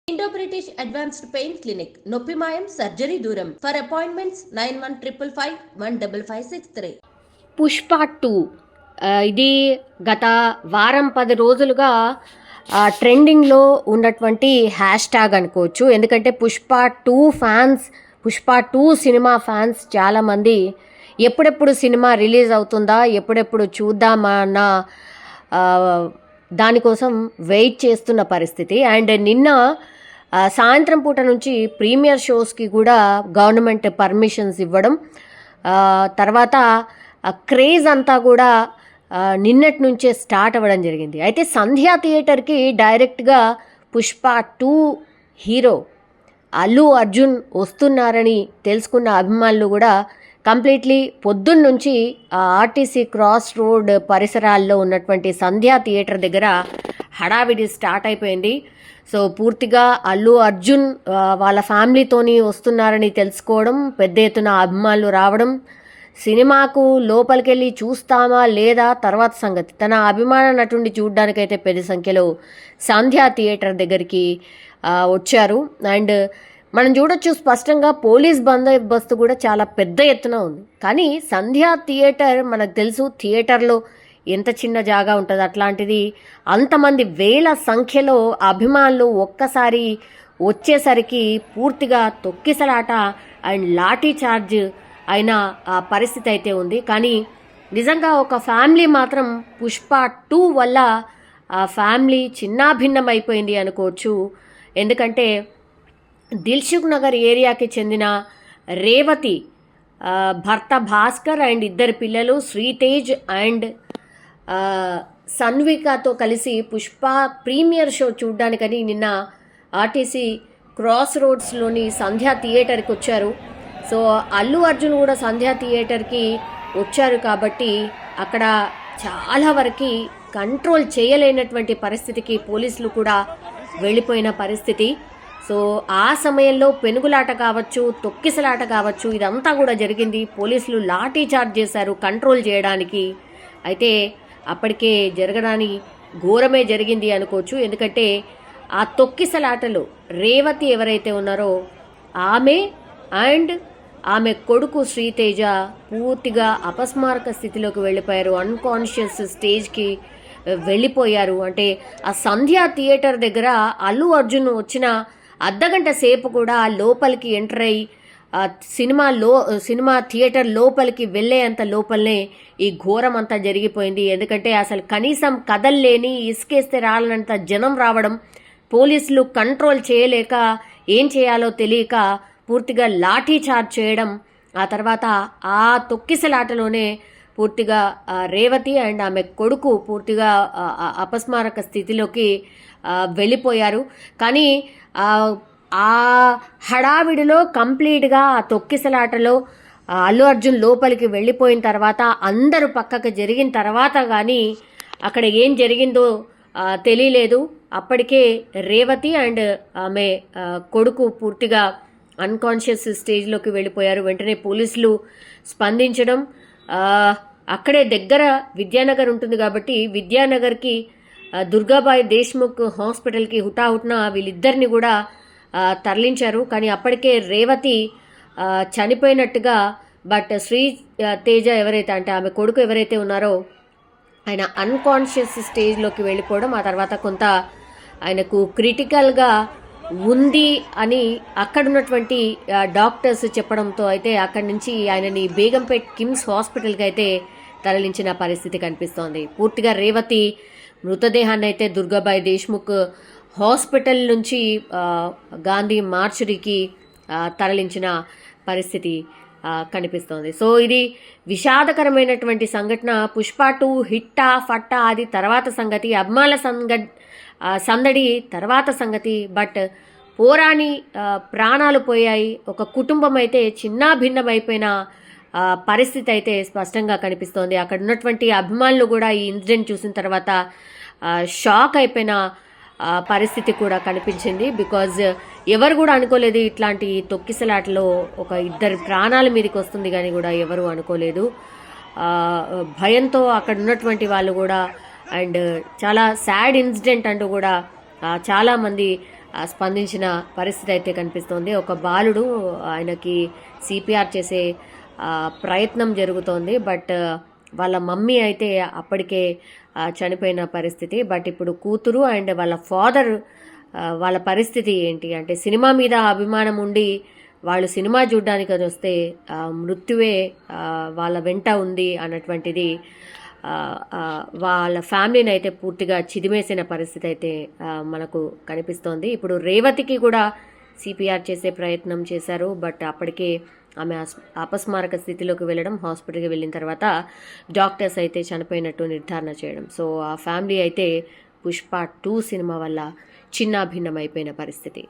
Indo-British Advanced Pain Clinic, నొప్పి మాయం surgery దూరం. For appointments 9155515563. పుష్ప 2 ఇది గత వారం 10 రోజులుగా ట్రెండింగ్లో ఉన్నటువంటి హ్యాష్ ట్యాగ్ అనుకోవచ్చు. ఎందుకంటే Pushpa 2 fans, Pushpa 2 cinema fans చాలామంది ఎప్పుడెప్పుడు సినిమా రిలీజ్ అవుతుందా, ఎప్పుడెప్పుడు చూద్దామా అన్న దానికోసం వెయిట్ చేస్తున్న పరిస్థితి. అండ్ నిన్న సాయంత్రం పూట నుంచి ప్రీమియర్ షోస్కి కూడా గవర్నమెంట్ పర్మిషన్స్ ఇవ్వడం, తర్వాత క్రేజ్ అంతా కూడా నిన్నటి నుంచే స్టార్ట్ అవ్వడం జరిగింది. అయితే సంధ్యా థియేటర్కి డైరెక్ట్గా పుష్ప 2 హీరో అల్లు అర్జున్ వస్తున్నారని తెలుసుకున్న అభిమానులు కూడా కంప్లీట్లీ పొద్దున్న నుంచి ఆర్టీసీ క్రాస్ రోడ్ పరిసరాల్లో ఉన్నటువంటి సంధ్యా థియేటర్ దగ్గర హడావిడి స్టార్ట్ అయిపోయింది. సో పూర్తిగా అల్లు అర్జున్ వాళ్ళ ఫ్యామిలీతోని వస్తున్నారని తెలుసుకోవడం, పెద్ద ఎత్తున అభిమానులు రావడం, సినిమాకు లోపలికి వెళ్ళి చూస్తామా లేదా తర్వాత సంగతి. తన అభిమాన నటుడిని చూడడానికైతే పెద్ద సంఖ్యలో సంధ్యా థియేటర్ దగ్గరికి వచ్చారు. అండ్ మనం చూడొచ్చు స్పష్టంగా పోలీస్ బందోబస్తు కూడా చాలా పెద్ద ఎత్తున ఉంది. కానీ సంధ్యా థియేటర్ మనకు తెలుసు, థియేటర్లో ఎంత చిన్న జాగా ఉంటుంది, అట్లాంటిది అంతమంది వేల సంఖ్యలో అభిమానులు ఒక్కసారి వచ్చేసరికి పూర్తిగా తొక్కిసలాట అండ్ లాఠీ చార్జ్ అయిన పరిస్థితి అయితే ఉంది. కానీ నిజంగా ఒక ఫ్యామిలీ మాత్రం పుష్ప 2 వల్ల ఆ ఫ్యామిలీ చిన్నాభిన్నం అయిపోయింది అనుకోవచ్చు. ఎందుకంటే దిల్సుఖ్ నగర్ ఏరియాకి చెందిన రేవతి భర్త భాస్కర్ అండ్ 2 పిల్లలు శ్రీతేజ్ అండ్ సన్వికతో కలిసి పుష్ప ప్రీమియర్ షో చూడ్డానికని నిన్న ఆర్టీసీ క్రాస్ రోడ్స్లోని సంధ్యా థియేటర్కి వచ్చారు. సో అల్లు అర్జున్ కూడా సంధ్యా థియేటర్కి వచ్చారు కాబట్టి అక్కడ చాలా వరకు కంట్రోల్ చేయలేనటువంటి పరిస్థితికి పోలీసులు కూడా వెళ్ళిపోయిన పరిస్థితి. సో ఆ సమయంలో పెనుగులాట కావచ్చు, తొక్కిసలాట కావచ్చు, ఇదంతా కూడా జరిగింది. పోలీసులు లాఠీ చార్జ్ చేశారు కంట్రోల్ చేయడానికి. అయితే అప్పటికే జరగడాని ఘోరమే జరిగింది అనుకోవచ్చు. ఎందుకంటే ఆ తొక్కిసలాటలో రేవతి ఎవరైతే ఉన్నారో ఆమె అండ్ ఆమె కొడుకు శ్రీతేజ పూర్తిగా అపస్మారక స్థితిలోకి వెళ్ళిపోయారు, అన్కాన్షియస్ స్టేజ్కి వెళ్ళిపోయారు. అంటే ఆ సంధ్యా థియేటర్ దగ్గర అల్లు అర్జున్ వచ్చిన అర్ధగంట సేపు కూడా లోపలికి ఎంటర్ అయ్యి సినిమా థియేటర్ లోపలికి వెళ్ళేంత లోపలనే ఈ ఘోరం అంతా జరిగిపోయింది. ఎందుకంటే అసలు కనీసం కదల్లేని, ఇసుకేస్తే రాలనంత జనం రావడం, పోలీసులు కంట్రోల్ చేయలేక ఏం చేయాలో తెలియక పూర్తిగా లాఠీ చార్జ్ చేయడం, ఆ తర్వాత ఆ తొక్కిసలాటలోనే పూర్తిగా రేవతి అండ్ ఆమె కొడుకు పూర్తిగా అపస్మారక స్థితిలోకి వెళ్ళిపోయారు. కానీ ఆ హడావిడిలో కంప్లీట్గా ఆ తొక్కిసలాటలో అల్లు అర్జున్ లోపలికి వెళ్ళిపోయిన తర్వాత అందరూ పక్కకు జరిగిన తర్వాత కానీ అక్కడ ఏం జరిగిందో తెలియలేదు. అప్పటికే రేవతి అండ్ ఆమె కొడుకు పూర్తిగా అన్కాన్షియస్ స్టేజ్లోకి వెళ్ళిపోయారు. వెంటనే పోలీసులు స్పందించడం, అక్కడే దగ్గర విద్యానగర్ ఉంటుంది కాబట్టి విద్యానగర్కి దుర్గాబాయి దేశ్ముఖ్ హాస్పిటల్కి హుటాహుటిన వీళ్ళిద్దరిని కూడా తరలించారు. కానీ అప్పటికే రేవతి చనిపోయినట్టుగా, బట్ శ్రీ తేజ ఎవరైతే అంటే ఆమె కొడుకు ఎవరైతే ఉన్నారో ఆయన అన్కాన్షియస్ స్టేజ్లోకి వెళ్ళిపోవడం, ఆ తర్వాత కొంత ఆయనకు క్రిటికల్గా ఉంది అని అక్కడున్నటువంటి డాక్టర్స్ చెప్పడంతో అయితే అక్కడి నుంచి ఆయనని బేగంపేట్ కిమ్స్ హాస్పిటల్కి అయితే తరలించిన పరిస్థితి కనిపిస్తోంది. పూర్తిగా రేవతి మృతదేహాన్ని అయితే దుర్గాబాయి దేశ్ముఖ్ హాస్పిటల్ నుంచి గాంధీ మార్చురీకి తరలించిన పరిస్థితి కనిపిస్తోంది. సో ఇది విషాదకరమైనటువంటి సంఘటన. పుష్ప 2 హిట్టా ఫట్టా అది తర్వాత సంగతి, అభిమానుల సందడి తర్వాత సంగతి. బట్ పోరాని ప్రాణాలు పోయాయి, ఒక కుటుంబం అయితే చిన్నాభిన్నమైపోయిన పరిస్థితి అయితే స్పష్టంగా కనిపిస్తోంది. అక్కడ ఉన్నటువంటి అభిమానులు కూడా ఈ ఇన్సిడెంట్ చూసిన తర్వాత షాక్ అయిపోయిన పరిస్థితి కూడా కనిపించింది. బికాజ్ ఎవరు కూడా అనుకోలేదు ఇట్లాంటి తొక్కిసలాటలో ఒక 2 ప్రాణాల మీదకి వస్తుంది కానీ కూడా ఎవరు అనుకోలేదు. భయంతో అక్కడ ఉన్నటువంటి వాళ్ళు కూడా అండ్ చాలా సాడ్ ఇన్సిడెంట్ అంటూ కూడా చాలామంది స్పందించిన పరిస్థితి అయితే కనిపిస్తోంది. ఒక బాలుడు, ఆయనకి సిపిఆర్ చేసే ప్రయత్నం జరుగుతోంది. బట్ వాళ్ళ మమ్మీ అయితే అప్పటికే చనిపోయిన పరిస్థితి. బట్ ఇప్పుడు కూతురు అండ్ వాళ్ళ ఫాదర్ వాళ్ళ పరిస్థితి ఏంటి అంటే, సినిమా మీద అభిమానం ఉండి వాళ్ళు సినిమా చూడడానికి అది వస్తే మృత్యువే వాళ్ళ వెంట ఉంది అన్నటువంటిది వాళ్ళ ఫ్యామిలీని అయితే పూర్తిగా చిదిమేసిన పరిస్థితి అయితే మనకు కనిపిస్తోంది. ఇప్పుడు రేవతికి కూడా సిపిఆర్ చేసే ప్రయత్నం చేశారు. బట్ అప్పటికే ఆమె అపస్మారక స్థితిలోకి వెళ్ళడం, హాస్పిటల్కి వెళ్ళిన తర్వాత డాక్టర్స్ అయితే చనిపోయినట్టు నిర్ధారణ చేయడం. సో ఆ ఫ్యామిలీ అయితే పుష్ప 2 సినిమా వల్ల చిన్నాభిన్నమైపోయిన పరిస్థితి.